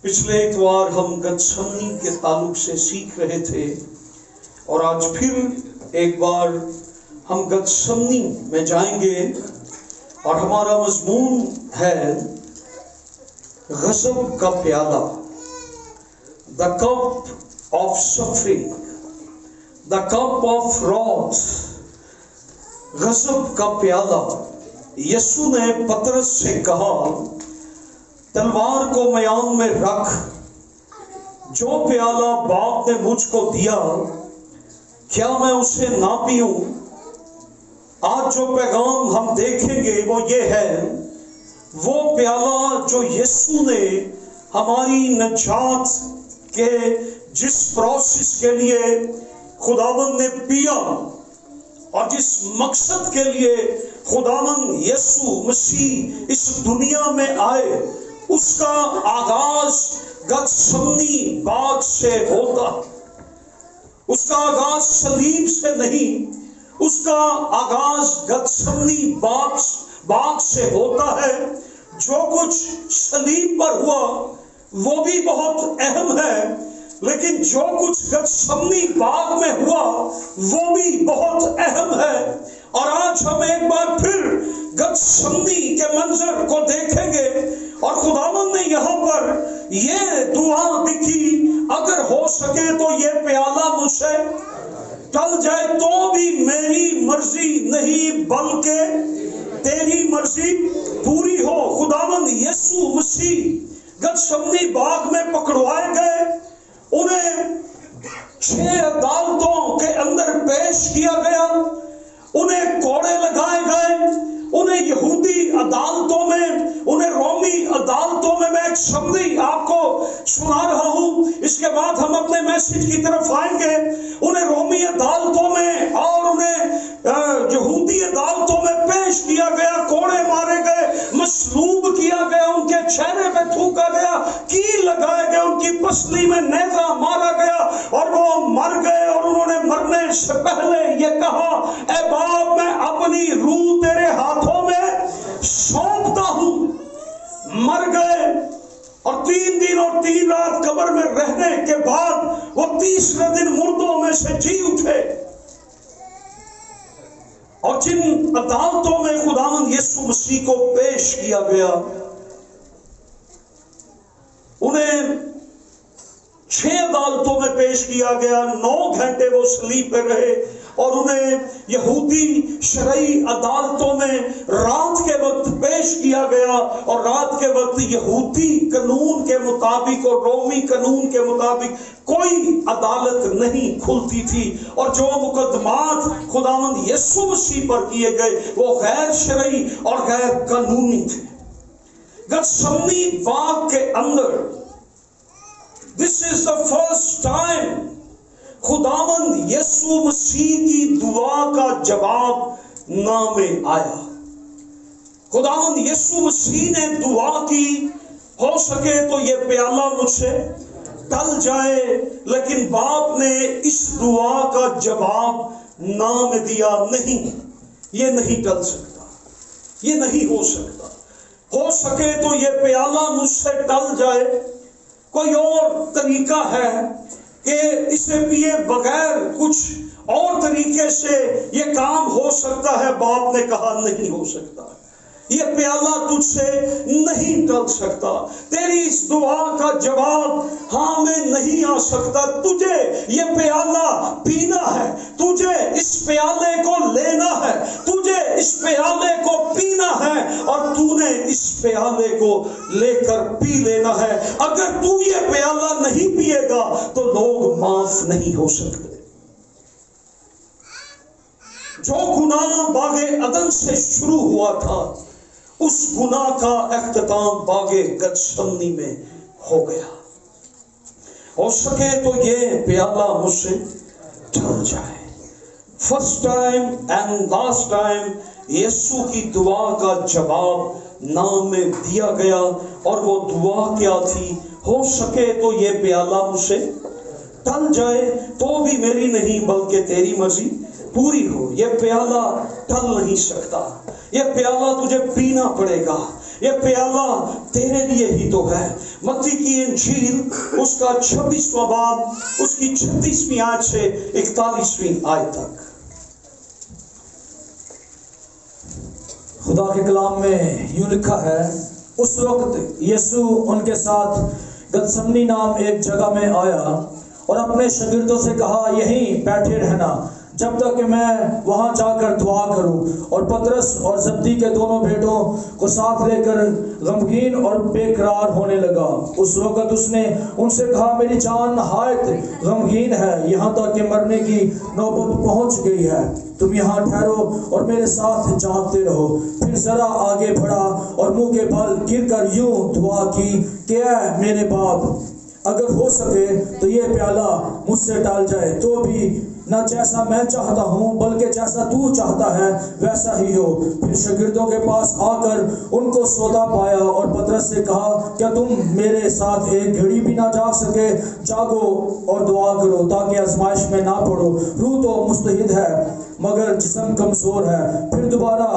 پچھلے اتوار ہم گتسمنی کے تعلق سے سیکھ رہے تھے اور آج پھر ایک بار ہم گتسمنی میں جائیں گے اور ہمارا مضمون ہے غضب کا پیالہ، the cup of suffering, the cup of wrath۔ غضب کا پیالہ۔ یسوع نے پترس سے کہا تلوار کو میان میں رکھ، جو پیالہ باپ نے مجھ کو دیا کیا میں اسے نہ پیوں؟ آج جو پیغام ہم دیکھیں گے وہ یہ ہے، وہ پیالہ جو یسوع نے ہماری نجات کے جس پروسیس کے لیے خداوند نے پیا اور جس مقصد کے لیے خداوند یسوع مسیح اس دنیا میں آئے، اس کا آغاز گتسمنی باغ سے ہوتا۔ اس کا آغاز صلیب سے نہیں، اس کا آغاز گتسمنی باغ سے ہوتا ہے۔ جو کچھ صلیب پر ہوا وہ بھی بہت اہم ہے، لیکن جو کچھ گتسمنی باغ میں ہوا وہ بھی بہت اہم ہے۔ اور آج ہم ایک بار پھر گتسمنی کے منظر کو دیکھیں گے اور خداوند نے یہاں پر یہ دعا لکھی، اگر ہو سکے تو یہ پیالہ مجھ سے ٹل جائے تو بھی میری مرضی نہیں بلکہ تیری مرضی پوری ہو۔ خداوند یسوع مسیح گتسمنی باغ میں پکڑوائے گئے، انہیں 6 عدالتوں کے اندر پیش کیا گیا، انہیں کوڑے لگائے گئے، انہیں یہودی عدالتوں میں، انہیں رومی عدالتوں میں ایک سمری آپ کو سنا رہا ہوں، اس کے بعد ہم اپنے میسج کی طرف آئیں گے۔ انہیں رومی عدالتوں میں اور انہیں یہودی عدالتوں میں پیش کیا گیا، کوڑے مارے گئے، مصلوب کیا گیا، ان کے چہرے پہ تھوکا گیا، کیل لگائے گئے، ان کی پسلی میں نیزہ مارا گیا اور وہ مر گئے۔ اور انہوں نے مرنے سے پہلے یہ کہا، اے باپ میں اپنی روح تیرے ہاتھوں میں سونپتا ہوں۔ مر گئے اور 3 دن اور 3 رات قبر میں رہنے کے بعد وہ تیسرے دن مردوں میں سے جی اٹھے۔ اور جن عدالتوں میں خداوند یسوع مسیح کو پیش کیا گیا، انہیں 6 عدالتوں میں پیش کیا گیا، 9 گھنٹے وہ صلیب پہ رہے، اور انہیں یہودی شرعی عدالتوں میں رات کے وقت پیش کیا گیا، اور رات کے وقت یہودی قانون کے مطابق اور رومی قانون کے مطابق کوئی عدالت نہیں کھلتی تھی، اور جو مقدمات خداوند یسوع مسیح پر کیے گئے وہ غیر شرعی اور غیر قانونی تھے۔ گتسمنی باغ کے اندر this is the first time خداوند یسوع مسیح کی دعا کا جواب نامے آیا۔ خداوند یسوع مسیح نے دعا کی، ہو سکے تو یہ پیالہ مجھ سے ٹل جائے، لیکن باپ نے اس دعا کا جواب نام دیا، نہیں، یہ نہیں ٹل سکتا، یہ نہیں ہو سکتا۔ ہو سکے تو یہ پیالہ مجھ سے ٹل جائے، کوئی اور طریقہ ہے کہ اسے پیے بغیر کچھ اور طریقے سے یہ کام ہو سکتا ہے؟ باپ نے کہا نہیں ہو سکتا، یہ پیالہ تجھ سے نہیں ٹل سکتا، تیری اس دعا کا جواب ہاں میں نہیں آ سکتا، تجھے یہ پیالہ پینا ہے، تجھے اس پیالے کو لینا ہے، تجھے اس پیالے کو پینا ہے، اور تو نے اس پیالے کو لے کر پی لینا ہے۔ اگر تو یہ پیالہ نہیں پیے گا تو لوگ معاف نہیں ہو سکتے۔ جو گناہ باغ عدن سے شروع ہوا تھا، اس گناہ کا اختتام باغ گتسمنی میں ہو گیا۔ ہو سکے تو یہ پیالہ مجھ سے ٹل جائے۔ First time and last time یسوع کی دعا کا جواب نام میں دیا گیا، اور وہ دعا کیا تھی؟ ہو سکے تو یہ پیالہ مجھ سے ٹل جائے تو بھی میری نہیں بلکہ تیری مرضی پوری ہو۔ یہ پیالہ ٹل نہیں سکتا، یہ پیالہ تجھے پینا پڑے گا، یہ پیالہ تیرے لیے ہی تو ہے۔ متی کی انجیل اس کا 26واں باب اس کی 36ویں آیت سے 41ویں آیت تک۔ خدا کے کلام میں یوں لکھا ہے، اس وقت یسوع ان کے ساتھ گتسمنی نام ایک جگہ میں آیا اور اپنے شاگردوں سے کہا، یہیں بیٹھے رہنا جب تک کہ میں وہاں جا کر دعا کروں۔ اور پطرس اور زبدی کے دونوں بیٹوں کو ساتھ لے کر غمگین اور بے قرار ہونے لگا۔ اس وقت اس نے ان سے کہا، میری جان نہایت غمگین ہے، یہاں تک کہ مرنے کی نوبت پہنچ گئی ہے۔ تم یہاں ٹھہرو اور میرے ساتھ جاگتے رہو۔ پھر ذرا آگے بڑھا اور منہ کے بل گر کر یوں دعا کی کہ اے میرے باپ، اگر ہو سکے تو یہ پیالہ مجھ سے ٹال جائے، تو بھی نہ جیسا میں چاہتا ہوں بلکہ جیسا تو چاہتا ہے ویسا ہی ہو۔ پھر شاگردوں کے پاس آ کر ان کو سوتا پایا اور پطرس سے کہا، کیا تم میرے ساتھ ایک گھڑی بھی نہ جاگ سکے؟ جاگو اور دعا کرو تاکہ آزمائش میں نہ پڑو۔ روح تو مستعد ہے مگر جسم کمزور ہے۔ پھر دوبارہ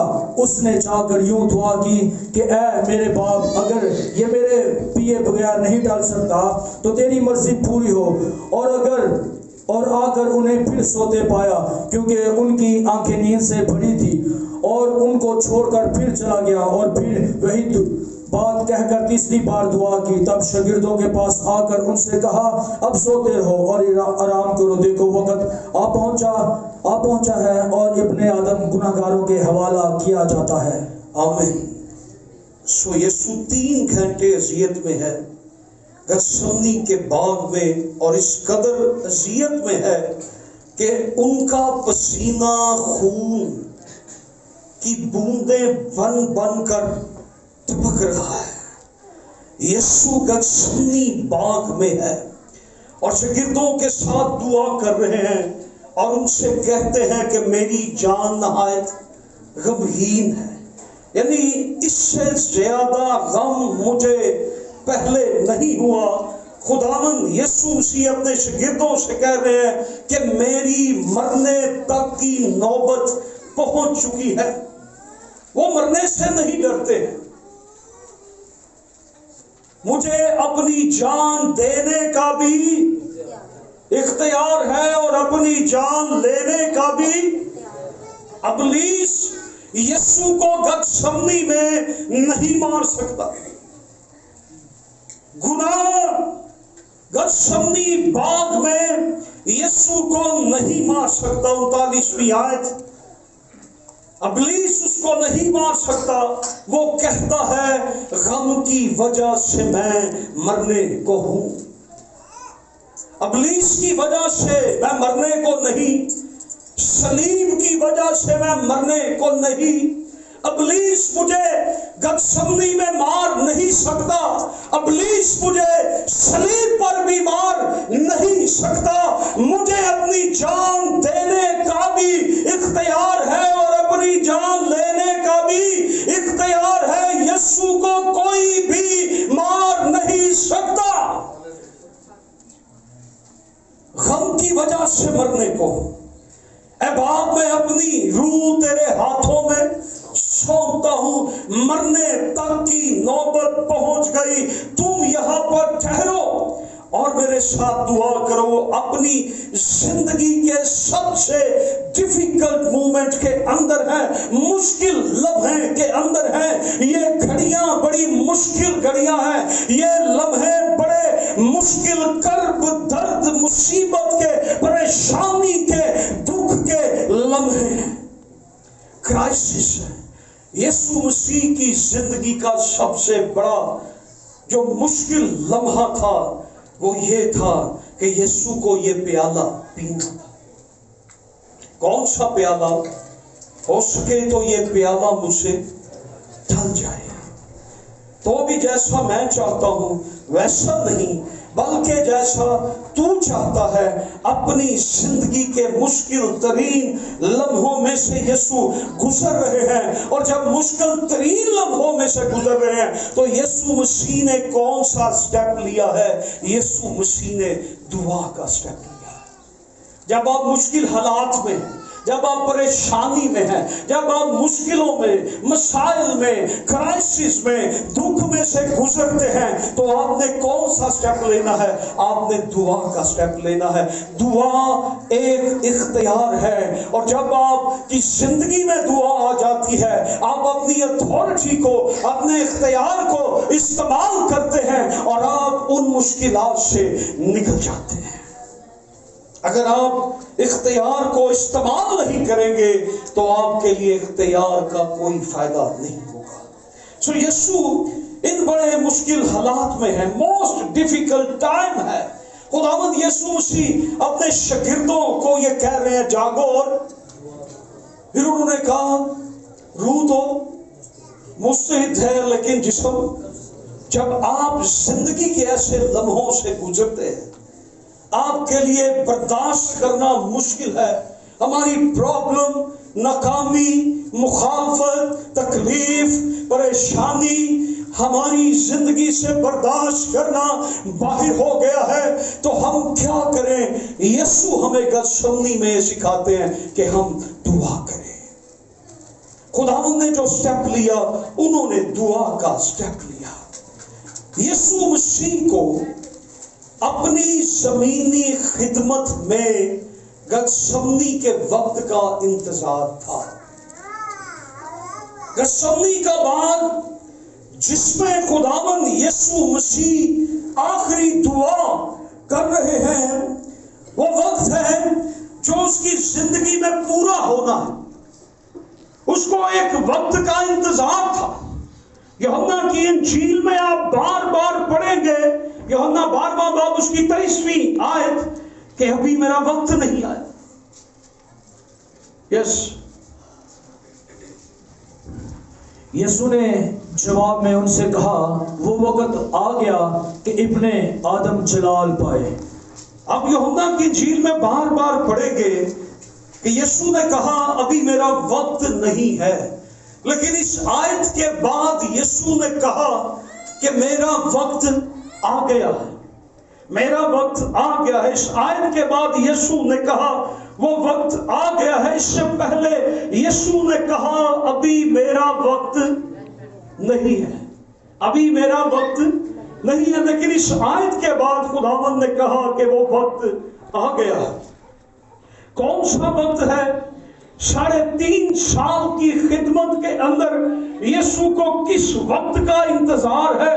اس نے جا کر یوں دعا کی کہ اے میرے باپ، اگر یہ میرے پیے بغیر نہیں ڈال سکتا تو تیری مرضی پوری ہو۔ اور آ کر انہیں پھر سوتے پایا، کیونکہ ان کی آنکھیں نیند سے بھری تھی، اور ان کو چھوڑ کر پھر چلا گیا اور پھر وہی بات کہہ کر تیسری بار دعا کی۔ تب شاگردوں کے پاس آ کر ان سے کہا، اب سوتے رہو اور آرام کرو، دیکھو وقت آ پہنچا ہے اور ابن آدم گناہ گاروں کے حوالہ کیا جاتا ہے۔ آمین۔ سو یسوع 3 گھنٹے اذیت میں ہے، گتسمنی کے باغ میں، اور اس قدر اذیت میں ہے کہ ان کا پسینہ خون کی بوندیں بن بن کر ٹپک رہا ہے۔ یسوع گتسمنی باغ میں ہے اور شاگردوں کے ساتھ دعا کر رہے ہیں اور ان سے کہتے ہیں کہ میری جان نہایت غمگین ہے۔ یعنی اس سے زیادہ غم مجھے پہلے نہیں ہوا۔ خداوند یسوع مسیح اپنے شاگردوں سے کہہ رہے ہیں کہ میری مرنے تک کی نوبت پہنچ چکی ہے۔ وہ مرنے سے نہیں ڈرتے ہیں۔ مجھے اپنی جان دینے کا بھی اختیار ہے اور اپنی جان لینے کا بھی۔ ابلیس یسوع کو گتسمنی میں نہیں مار سکتا۔ گناہ گتسمنی باغ میں یسوع کو نہیں مار سکتا۔ 39ویں آیت، ابلیس اس کو نہیں مار سکتا۔ وہ کہتا ہے غم کی وجہ سے میں مرنے کو ہوں، ابلیس کی وجہ سے میں مرنے کو نہیں، صلیب کی وجہ سے میں مرنے کو نہیں۔ ابلیس مجھے گتسمنی میں مار نہیں سکتا، ابلیس مجھے صلیب پر بھی مار نہیں سکتا۔ مجھے اپنی جان دینے کا بھی اختیار ہے اور اپنی جان لینے کا بھی اختیار ہے۔ یسوع کو کوئی بھی مار نہیں سکتا۔ غم کی وجہ سے مرنے کو، اے باپ میں اپنی روح تیرے ہاتھوں میں سونپتا ہوں، مرنے تک کی نوبت پہنچ گئی، تم یہاں پر ٹھہرو اور میرے ساتھ دعا کرو۔ اپنی زندگی کے سب سے ڈیفیکلٹ مومنٹ کے اندر ہیں، مشکل لمحے کے اندر ہیں، یہ گھڑیاں بڑی مشکل گھڑیاں ہیں، یہ لمحے بڑے مشکل، کرب، درد، مصیبت کے، پریشانی کے، دکھ کے لمحے ہیں، کرائسس ہے۔ یسوع مسیح کی زندگی کا سب سے بڑا جو مشکل لمحہ تھا وہ یہ تھا کہ یسوع کو یہ پیالہ پینا تھا۔ کون سا پیالہ؟ ہو سکے تو یہ پیالہ مجھ سے ٹل جائے، تو بھی جیسا میں چاہتا ہوں ویسا نہیں بلکہ جیسا تو چاہتا ہے۔ اپنی زندگی کے مشکل ترین لمحوں میں سے یسوع گزر رہے ہیں، اور جب مشکل ترین لمحوں میں سے گزر رہے ہیں تو یسوع مسیح نے کون سا سٹیپ لیا ہے؟ یسوع مسیح نے دعا کا سٹیپ لیا ہے۔ جب آپ مشکل حالات میں، جب آپ پریشانی میں ہیں، جب آپ مشکلوں میں، مسائل میں، کرائسس میں، دکھ میں سے گزرتے ہیں، تو آپ نے کون سا سٹیپ لینا ہے؟ آپ نے دعا کا سٹیپ لینا ہے۔ دعا ایک اختیار ہے، اور جب آپ کی زندگی میں دعا آ جاتی ہے، آپ اپنی اتھارٹی کو، اپنے اختیار کو استعمال کرتے ہیں اور آپ ان مشکلات سے نکل جاتے ہیں۔ اگر آپ اختیار کو استعمال نہیں کریں گے تو آپ کے لیے اختیار کا کوئی فائدہ نہیں ہوگا۔ سو یسوع ان بڑے مشکل حالات میں ہے، موسٹ ڈیفیکلٹ ٹائم ہے۔ خداوند یسوع مسیح اپنے شاگردوں کو یہ کہہ رہے ہیں، جاگو اور پھر انہوں نے کہا روح تو مستعد ہے لیکن جسم، جب آپ زندگی کے ایسے لمحوں سے گزرتے ہیں، آپ کے لیے برداشت کرنا مشکل ہے، ہماری پرابلم، ناکامی، مخالفت، تکلیف، پریشانی ہماری زندگی سے برداشت کرنا باہر ہو گیا ہے، تو ہم کیا کریں؟ یسوع ہمیں گتسمنی میں سکھاتے ہیں کہ ہم دعا کریں۔ خداوند نے جو سٹیپ لیا، انہوں نے دعا کا سٹیپ لیا۔ یسوع مسیح کو اپنی زمینی خدمت میں گتسمنی کے وقت کا انتظار تھا۔ گتسمنی کا بعد جس میں خداوند یسوع مسیح آخری دعا کر رہے ہیں، وہ وقت ہے جو اس کی زندگی میں پورا ہونا ہے۔ اس کو ایک وقت کا انتظار تھا۔ یوحنا کی انجیل میں آپ بار بار پڑھیں گے، یوحنا 12واں باب اس کی 23ویں آیت، کہ ابھی میرا وقت نہیں آیا۔ یسوع نے جواب میں ان سے کہا، وہ وقت آ گیا کہ ابن آدم جلال پائے۔ اب یوحنا کی انجیل میں بار بار پڑھیں گے کہ یسوع نے کہا ابھی میرا وقت نہیں ہے، لیکن اس آیت کے بعد یسوع نے کہا کہ میرا وقت آ گیا ہے، میرا وقت آ گیا ہے۔ اس آیت کے بعد یسوع نے کہا وہ وقت آ گیا ہے۔ اس سے پہلے یسوع نے کہا ابھی میرا وقت نہیں ہے، ابھی میرا وقت نہیں ہے، لیکن اس آیت کے بعد خداوند نے کہا کہ وہ وقت آ گیا ہے۔ کون سا وقت ہے؟ 3.5 سال کی خدمت کے اندر یسوع کو کس وقت کا انتظار ہے؟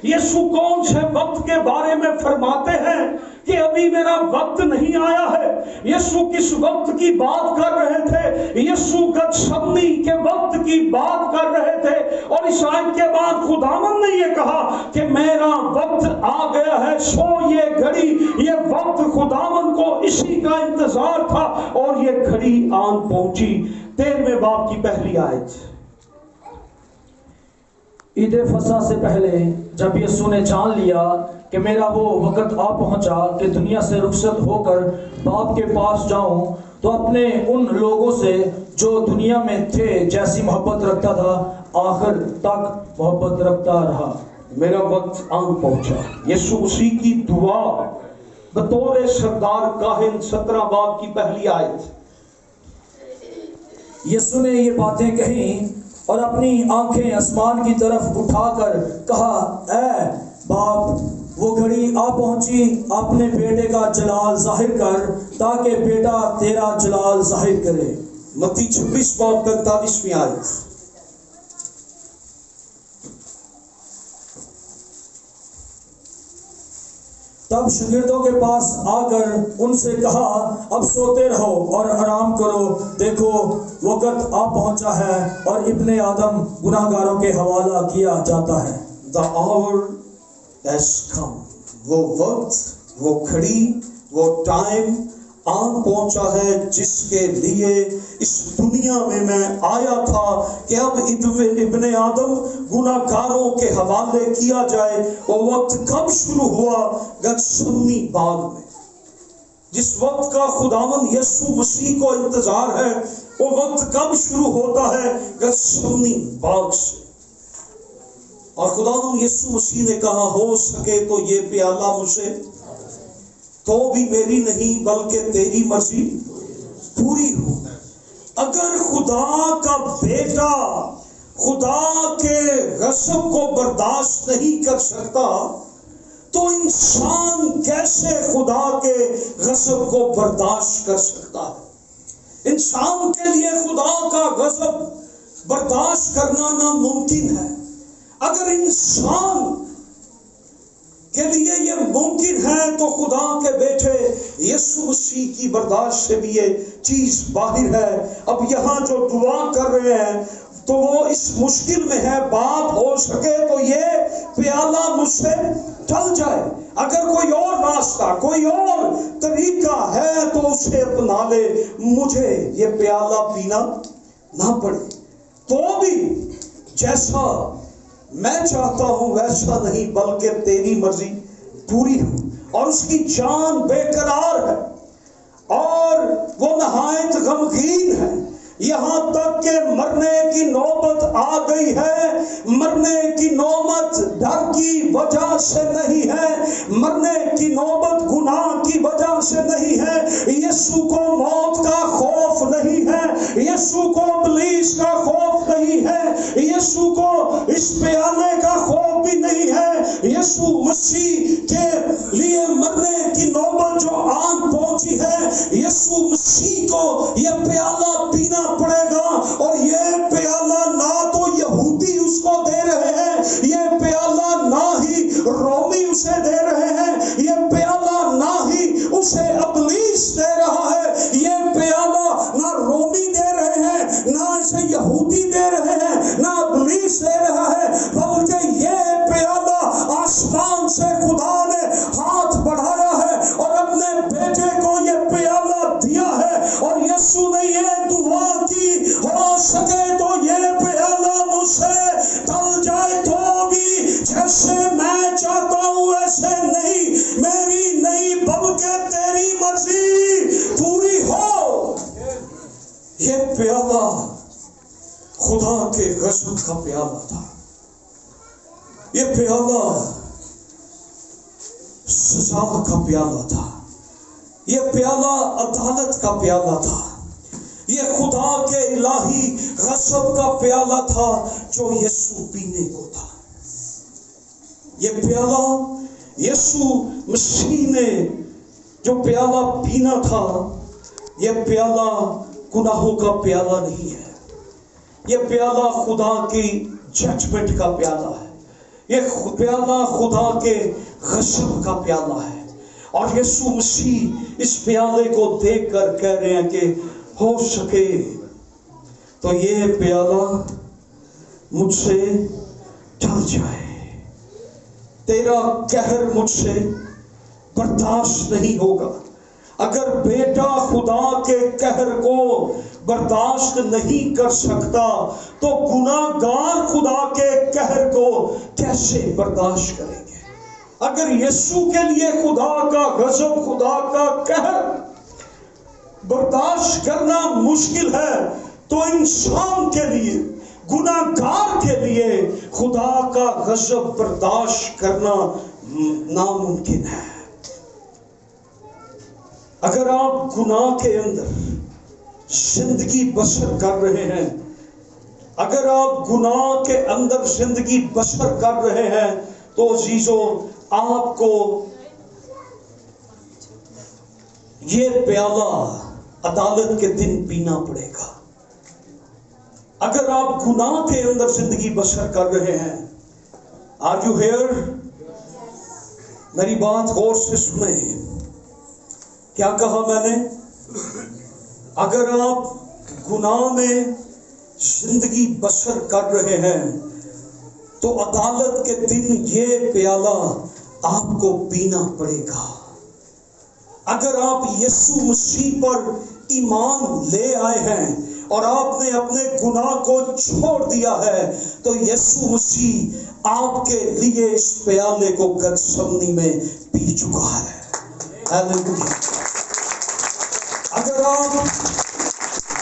یسوع کون سے وقت کے بارے میں فرماتے ہیں کہ ابھی میرا وقت نہیں آیا ہے؟ یسوع کس وقت کی بات کر رہے تھے؟ یسوع گتسمنی کے وقت کی بات کر رہے تھے، اور اس آیت کے بعد خداوند نے یہ کہا کہ میرا وقت آ گیا ہے۔ سو یہ گھڑی، یہ وقت خداوند کو اسی کا انتظار تھا، اور یہ گھڑی آن پہنچی۔ 13ویں باب کی پہلی آیت۔ عید فصح سے پہلے جب یسوع نے جان لیا کہ میرا وہ وقت آ پہنچا کہ دنیا سے رخصت ہو کر باپ کے پاس جاؤں، تو اپنے ان لوگوں سے جو دنیا میں تھے جیسی محبت رکھتا تھا، آخر تک محبت رکھتا رہا۔ میرا وقت آن پہنچا۔ یسوع مسیح کی دعا بطور سردار کاہن، 17 باب کی پہلی آیت۔ یسوع نے یہ باتیں کہیں اور اپنی آنکھیں آسمان کی طرف اٹھا کر کہا، اے باپ، وہ گھڑی آ پہنچی، اپنے بیٹے کا جلال ظاہر کر، تاکہ بیٹا تیرا جلال ظاہر کرے۔ متی 26 باب 43ویں آیت۔ تب شاگردوں کے پاس آ کر ان سے کہا، اب سوتے رہو اور آرام کرو، دیکھو وقت آ پہنچا ہے اور ابن آدم گناہ گاروں کے حوالہ کیا جاتا ہے۔ The hour has come۔ وہ وقت، وہ گھڑی، وہ ٹائم آن پہنچا ہے جس کے لیے اس دنیا میں آیا تھا کہ اب ابن آدم گناہ گاروں کے حوالے کیا جائے۔ وہ وقت کب شروع ہوا؟ گتسمنی باغ میں۔ جس وقت کا خداوند یسوع مسیح کو انتظار ہے، وہ وقت کب شروع ہوتا ہے؟ گتسمنی باغ سے۔ اور خداوند یسوع مسیح نے کہا، ہو سکے تو یہ پیالہ مجھ سے تو بھی میری نہیں بلکہ تیری مرضی پوری ہو۔ خدا کا بیٹا خدا کے غضب کو برداشت نہیں کر سکتا تو انسان کیسے خدا کے غضب کو برداشت کر سکتا ہے؟ انسان کے لیے خدا کا غضب برداشت کرنا ناممکن ہے۔ اگر انسان کے لیے یہ ممکن ہے تو خدا کے بیٹے یسوع مسیح کی برداشت سے بھی یہ چیز باہر ہے۔ اب یہاں جو دعا کر رہے ہیں تو وہ اس مشکل میں ہے، باپ ہو سکے تو یہ پیالہ مجھ سے ٹل جائے، اگر کوئی اور راستہ کوئی اور طریقہ ہے تو اسے اپنا لے، مجھے یہ پیالہ پینا نہ پڑے، تو بھی جیسا میں چاہتا ہوں ویسا نہیں بلکہ تیری مرضی پوری ہو۔ اور اس کی جان بے قرار ہے اور وہ نہایت غمگین ہے، یہاں تک کہ مرنے کی نوبت آ گئی ہے۔ مرنے کی نوبت ڈر کی وجہ سے نہیں ہے، مرنے کی نوبت گناہ کی وجہ سے نہیں ہے۔ یسوع کو موت کا خوف نہیں ہے، یسوع کو ابلیس کا خوف نہیں ہے، یسوع کو اس پیالے کا خوف بھی نہیں ہے۔ یسوع مسیح کے لیے مرنے کی نوبت جو آن پہنچی ہے، یسوع مسیح کو یہ پیالہ پینا پڑے گا، اور یہ پیالہ نہ تو یہودی اس کو دے رہے ہیں، یہ پیالہ نہ ہی رومی اسے دے رہے ہیں، یہ پیالہ نہ ہی اسے ابلیس دے رہا ہے، یہ پیالہ نہ رومی دے رہے ہیں، نہ اسے یہودی دے رہے ہیں، نہ ابلیس دے رہا ہے، بلکہ یہ پیالہ آسمان سے خدا نے ہاتھ بڑھایا ہے اور اپنے بیٹے کو یہ پیالہ دیا ہے۔ اور یسوع نے یہ دعا کی، ہو سکے تو یہ پیالہ مجھ سے ٹل جائے تو بھی جیسے میں چاہتا ہوں ایسے نہیں، میری نہیں بلکہ تیری مرضی پوری ہو۔ یہ پیالہ خدا کے غضب کا پیالہ تھا، یہ پیالہ سزا کا پیالہ تھا، یہ پیالہ عدالت کا پیالہ تھا، یہ خدا کے الہی غضب کا پیالہ تھا جو یسوع پینے کو تھا۔ یہ پیالہ یسوع مسیح نے جو پیالہ پینا تھا، یہ پیالہ گناہوں کا پیالہ نہیں ہے، یہ پیالہ خدا کی ججمنٹ کا پیالہ ہے، یہ پیالہ خدا کے غضب کا پیالہ ہے۔ اور یسوع مسیح اس پیالے کو دیکھ کر کہہ رہے ہیں کہ ہو سکے تو یہ پیالہ مجھ سے ٹل جائے، تیرا قہر مجھ سے برداشت نہیں ہوگا۔ اگر بیٹا خدا کے قہر کو برداشت نہیں کر سکتا تو گناہ گار خدا کے قہر کو کیسے برداشت کریں گے؟ اگر یسوع کے لیے خدا کا غضب خدا کا قہر برداشت کرنا مشکل ہے تو انسان کے لیے گناہ گار کے لیے خدا کا غضب برداشت کرنا ناممکن ہے۔ اگر آپ گناہ کے اندر زندگی بسر کر رہے ہیں، اگر آپ گناہ کے اندر زندگی بسر کر رہے ہیں تو عزیزو آپ کو یہ پیالہ عدالت کے دن پینا پڑے گا۔ اگر آپ گناہ کے اندر زندگی بسر کر رہے ہیں، آر یو ہیئر؟ میری بات غور سے سنیں، کیا کہا میں نے؟ اگر آپ گناہ میں زندگی بسر کر رہے ہیں تو عدالت کے دن یہ پیالہ آپ کو پینا پڑے گا۔ اگر آپ یسوع مسیح پر ایمان لے آئے ہیں اور آپ نے اپنے گناہ کو چھوڑ دیا ہے تو یسوع مسیح آپ کے لیے اس پیالے کو گتسمنی میں پی چکا ہے۔ ہاللیلویا۔ اگر آپ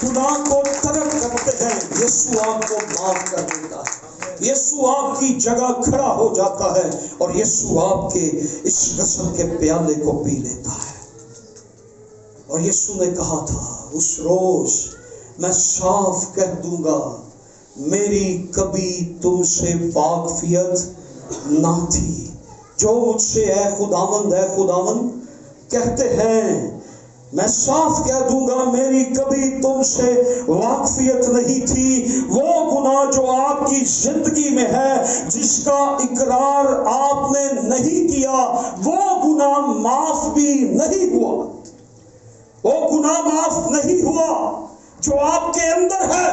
گناہ کو ترک کرتے ہیں یسوع آپ کو معاف کر دیتا ہے، یسوع آپ کی جگہ کھڑا ہو جاتا ہے اور یسوع آپ کے اس غضب کے پیالے کو پی لیتا ہے۔ اور یسوع نے کہا تھا اس روز میں صاف کہہ دوں گا میری کبھی تم سے واقفیت نہ تھی. جو مجھ سے اے خداوند کہتے ہیں، میں صاف کہہ دوں گا میری کبھی تم سے واقفیت نہیں تھی. وہ گناہ جو آپ کی زندگی میں ہے، جس کا اقرار آپ نے نہیں کیا، وہ گناہ معاف بھی نہیں ہوا. وہ گناہ معاف نہیں ہوا جو آپ کے اندر ہے،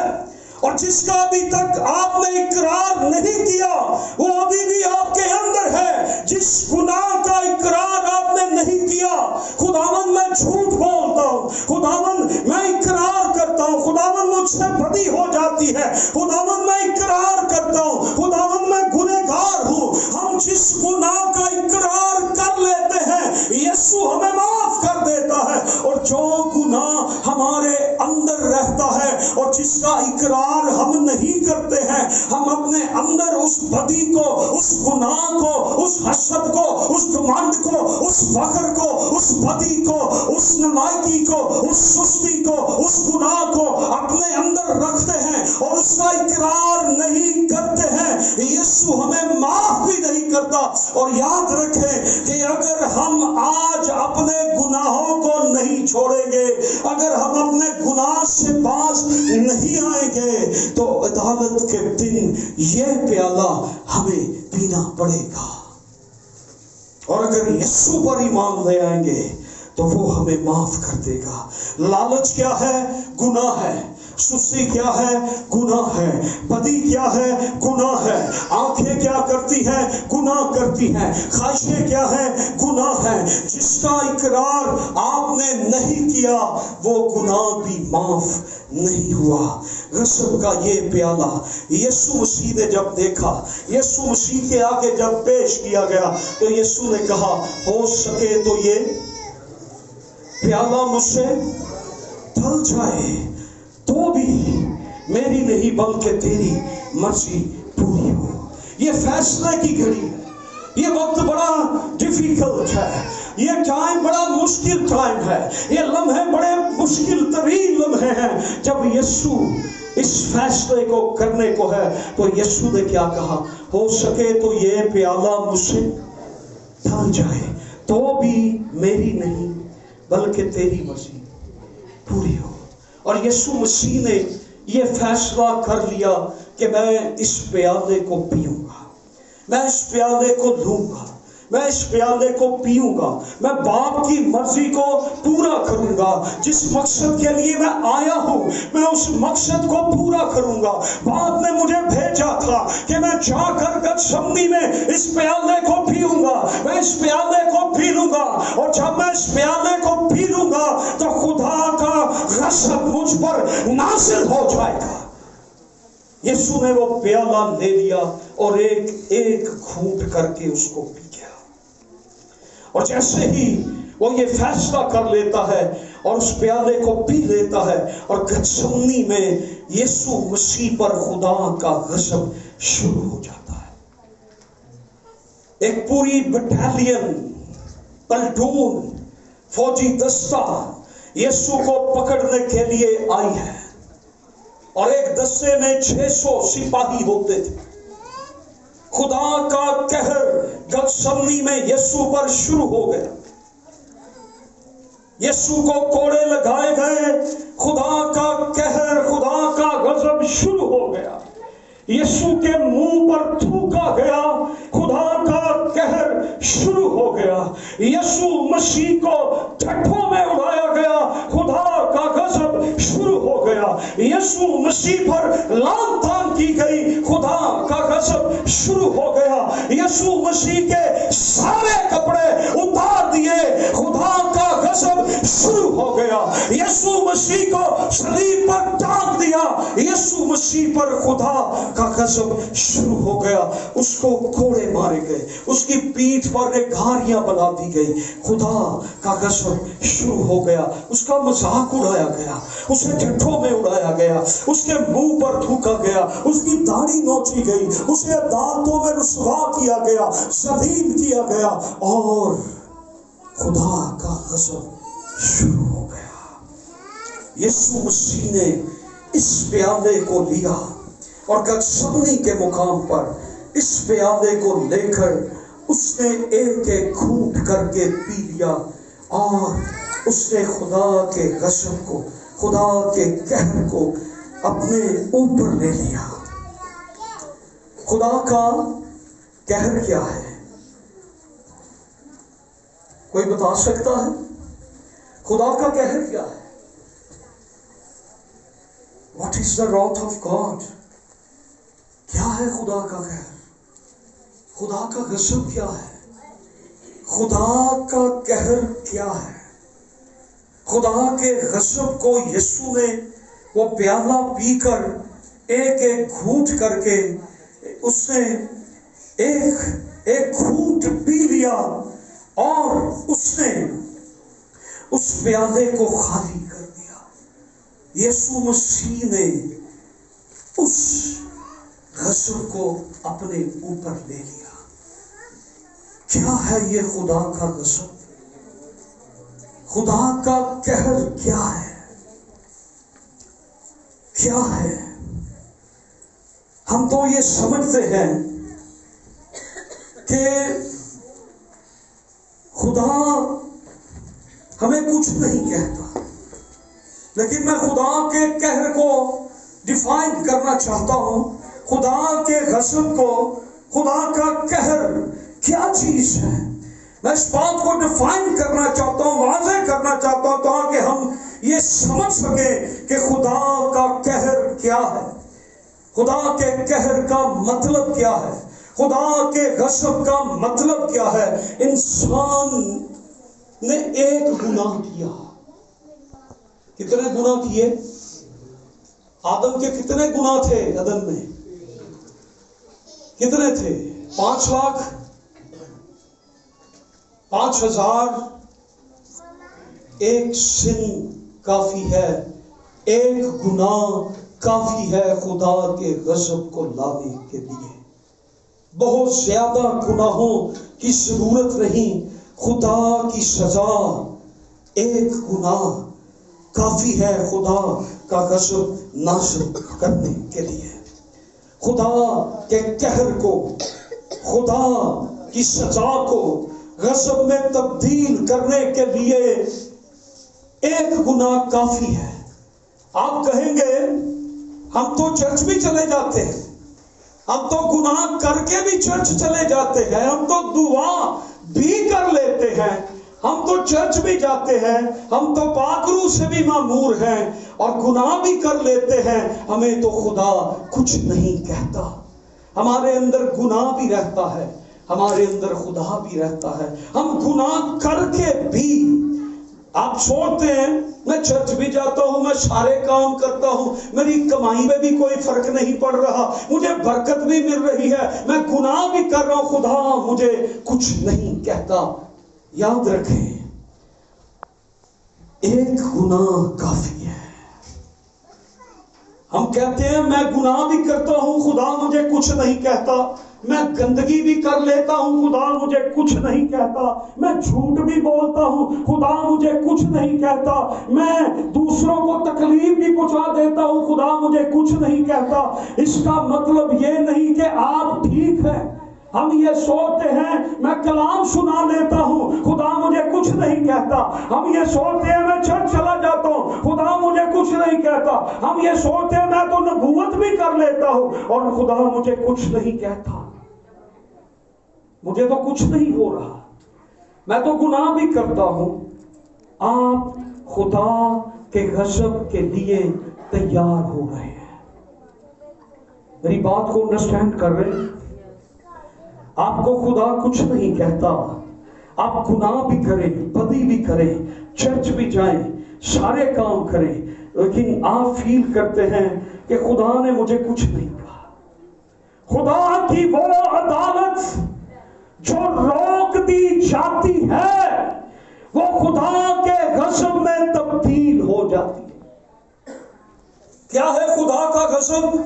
اور جس کا ابھی تک آپ نے اقرار نہیں کیا وہ ابھی بھی آپ کے اندر ہے. جس گناہ کا اقرار آپ نے نہیں کیا، خداوند میں جھوٹ بولتا ہوں، خداوند میں اقرار کرتا ہوں، خداوند مجھ سے بدی ہو جاتی ہے، خداوند میں اقرار کرتا ہوں، خداوند میں گنہگار ہوں. ہم جس گناہ کا اقرار کر لیتے ہیں، یسوع ہمیں معاف کر دیتا ہے. اور جو گناہ ہمارے اندر رہتا ہے اور جس کا اقرار ہم نہیں کرتے ہیں، ہم اپنے اندر اس بدی کو، اس گناہ کو، اس حسد کو، اس گھمنڈ کو، اس فخر کو، اس بدی کو، اس نالائکی کو، اس سستی کو، اس گناہ کو اپنے اندر رکھتے ہیں اور اس کا اقرار نہیں کرتے ہیں، یسوع ہمیں معاف بھی نہیں کرتا. اور یاد رکھیں کہ اگر ہم آج اپنے گناہوں کو نہیں چھوڑیں گے، اگر ہم اپنے گناہ سے باز نہیں آئیں گے، تو عدالت کے دن یہ پیالہ ہمیں پینا پڑے گا. اور اگر یسوع پر ایمان لے آئیں گے تو وہ ہمیں معاف کر دے گا. لالچ کیا ہے؟ گناہ ہے. سستی کیا ہے؟ گناہ ہے. بدی کیا ہے؟ گناہ ہے. آنکھیں کیا کرتی ہیں؟ گناہ کرتی ہیں. خواہشیں کیا ہیں؟ گناہ ہے. جس کا اقرار آپ نے نہیں کیا وہ گناہ بھی معاف نہیں ہوا. غصب کا یہ پیالہ یسوع مسیح نے جب دیکھا، یسوع مسیح کے آگے جب پیش کیا گیا تو یسوع نے کہا ہو سکے تو یہ پیالہ مجھ سے ٹل جائے، تو بھی میری نہیں بلکہ تیری مرضی پوری ہو. یہ فیصلے کی گھڑی ہے. یہ وقت بڑا ڈیفیکلٹ ہے. یہ ٹائم بڑا مشکل ٹائم ہے. یہ لمحے بڑے مشکل ترین لمحے ہیں. جب یسوع اس فیصلے کو کرنے کو ہے تو یسوع نے کیا کہا؟ ہو سکے تو یہ پیالہ مجھ سے ٹل جائے، تو بھی میری نہیں بلکہ تیری مرضی پوری ہو. اور یسوع مسیح نے یہ فیصلہ کر لیا کہ میں اس پیالے کو پیوں گا، میں اس پیالے کو لوں گا، میں اس پیالے کو پیوں گا، میں باپ کی مرضی کو پورا کروں گا. جس مقصد کے لیے میں آیا ہوں میں اس مقصد کو پورا کروں گا. باپ نے مجھے بھیجا تھا کہ میں جا کر گتسمنی میں اس پیالے کو پیوں گا، میں اس پیالے کو پی لوں گا. اور جب میں اس پیالے کو پی لوں گا تو خدا کا غضب مجھ پر نازل ہو جائے گا. یسوع نے وہ پیالہ لے لیا اور ایک ایک گھونٹ کر کے اس کو پی گیا. اور جیسے ہی وہ یہ فیصلہ کر لیتا ہے اور اس پیالے کو پی لیتا ہے، اور گتسمنی میں یسوع مسیح پر خدا کا غضب شروع ہو جاتا ہے. ایک پوری بٹالین، پلٹون، فوجی دستہ یسوع کو پکڑنے کے لیے آئی ہے، اور ایک دستے میں 600 سپاہی ہوتے تھے. خدا کا قہر گتسمنی میں یسوع پر شروع ہو گیا. یسوع کو کوڑے لگائے گئے، خدا کا قہر، خدا کا غضب شروع ہو گیا. یسوع کے منہ پر تھوکا گیا، خدا کا قہر شروع ہو گیا. یسوع مسیح کو ٹھٹھوں میں اڑایا گیا، خدا کا غضب شروع ہو گیا. یسوع مسیح پر لعن تان کی گئی، خدا کا غضب شروع ہو گیا. یسوع مسیح کے سارے کپڑے اتار دیے، خدا کا غضب شروع ہو گیا. یسوع مسیح کو صلیب پر ٹانگ دیا، یسوع مسیح پر خدا کا غضب شروع ہو گیا. اس کو کوڑے مارے گئے، اس کی پیٹھ پر گھاریاں بنا دی گئی، خدا کا غضب شروع ہو گیا. اس کا مذاق اڑایا گیا، اسے ٹھٹھوں میں اڑایا گیا، اس کے منہ پر تھوکا گیا، اس کی داڑھی نوچی گئی، اسے عدالتوں میں رسوا کیا گیا، ذلیل کیا گیا، اور خدا کا غضب شروع ہو گیا. یسوع مسیح نے اس پیالے کو لیا اور گتسمنی کے مقام پر اس پیالے کو لے کر اس نے ایک ایک گھونٹ کر کے پی لیا اور اس نے خدا کے غضب کو، خدا کے قہر کو اپنے اوپر لے لیا۔ خدا کا قہر کیا ہے؟ کوئی بتا سکتا ہے؟ خدا کا قہر کیا ہے؟ What is the wrath of God؟ کیا ہے خدا کا قہر؟ خدا کا غضب کیا ہے؟ خدا کا قہر کیا ہے؟ خدا کے غضب کو یسوع نے وہ پیالہ پی کر ایک ایک گھونٹ کر کے اس نے ایک ایک گھونٹ پی لیا اور اس نے اس پیالے کو خالی کر دیا۔ یسوع مسیح نے اس غضب کو اپنے اوپر لے لیا۔ کیا ہے یہ خدا کا غضب؟ خدا کا قہر کیا ہے؟ کیا ہے؟ ہم تو یہ سمجھتے ہیں کہ خدا ہمیں کچھ نہیں کہتا، لیکن میں خدا کے قہر کو ڈیفائن کرنا چاہتا ہوں، خدا کے غضب کو، خدا کا قہر کیا چیز ہے، میں اس بات کو ڈیفائن کرنا چاہتا ہوں، واضح کرنا چاہتا ہوں تاکہ ہم یہ سمجھ سکیں کہ خدا کا قہر کیا ہے، خدا کے قہر کا مطلب کیا ہے، خدا کے غضب کا مطلب کیا ہے۔ انسان نے ایک گناہ کیا۔ کتنے گناہ کیے؟ آدم کے کتنے گناہ تھے عدن میں؟ کتنے تھے؟ 5 لاکھ 5,000۔ ایک سن کافی ہے، ایک گناہ کافی ہے خدا کے غضب کو لانے کے لیے۔ بہت زیادہ گناہوں کی ضرورت نہیں، خدا کی سزا ایک گناہ کافی ہے خدا کا غضب نازل کرنے کے لیے۔ خدا کے قہر کو، خدا کی سزا کو غضب میں تبدیل کرنے کے لیے ایک گناہ کافی ہے۔ آپ کہیں گے ہم تو چرچ بھی چلے جاتے ہیں، ہم تو گناہ کر کے بھی چرچ چلے جاتے ہیں، ہم تو دعا بھی کر لیتے ہیں، ہم تو چرچ بھی جاتے ہیں، ہم تو پاک روح سے بھی معمور ہیں اور گناہ بھی کر لیتے ہیں، ہمیں تو خدا کچھ نہیں کہتا۔ ہمارے اندر گناہ بھی رہتا ہے، ہمارے اندر خدا بھی رہتا ہے، ہم گناہ کر کے بھی۔ آپ سوچتے ہیں میں چرچ بھی جاتا ہوں، میں سارے کام کرتا ہوں، میری کمائی میں بھی کوئی فرق نہیں پڑ رہا، مجھے برکت بھی مل رہی ہے، میں گناہ بھی کر رہا ہوں، خدا مجھے کچھ نہیں کہتا۔ یاد رکھیں ایک گناہ کافی ہے۔ ہم کہتے ہیں میں گناہ بھی کرتا ہوں، خدا مجھے کچھ نہیں کہتا، میں گندگی بھی کر لیتا ہوں، خدا مجھے کچھ نہیں کہتا، میں جھوٹ بھی بولتا ہوں، خدا مجھے کچھ نہیں کہتا، میں دوسروں کو تکلیف بھی پہنچا دیتا ہوں، خدا مجھے کچھ نہیں کہتا۔ اس کا مطلب یہ نہیں کہ آپ ٹھیک ہیں۔ ہم یہ سوچتے ہیں میں کلام سنا لیتا ہوں، خدا مجھے کچھ نہیں کہتا۔ ہم یہ سوچتے ہیں میں چرچ چلا جاتا ہوں، خدا مجھے کچھ نہیں کہتا۔ ہم یہ سوچتے ہیں میں تو نبوت بھی کر لیتا ہوں اور خدا مجھے کچھ نہیں کہتا، مجھے تو کچھ نہیں ہو رہا، میں تو گناہ بھی کرتا ہوں۔ آپ خدا کے غضب کے لیے تیار ہو رہے ہیں۔ میری بات کو انڈرسٹینڈ کر رہے ہیں؟ آپ کو خدا کچھ نہیں کہتا، آپ گناہ بھی کریں، بدی بھی کریں، چرچ بھی جائیں، سارے کام کریں، لیکن آپ فیل کرتے ہیں کہ خدا نے مجھے کچھ نہیں کہا۔ خدا کی وہ عدالت جو روک دی جاتی ہے وہ خدا کے غضب میں تبدیل ہو جاتی ہے۔ کیا ہے خدا کا غضب؟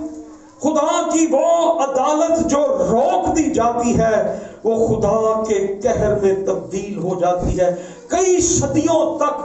خدا کی وہ عدالت جو روک دی جاتی ہے وہ خدا کے قہر میں تبدیل ہو جاتی ہے۔ کئی صدیوں تک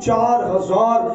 4000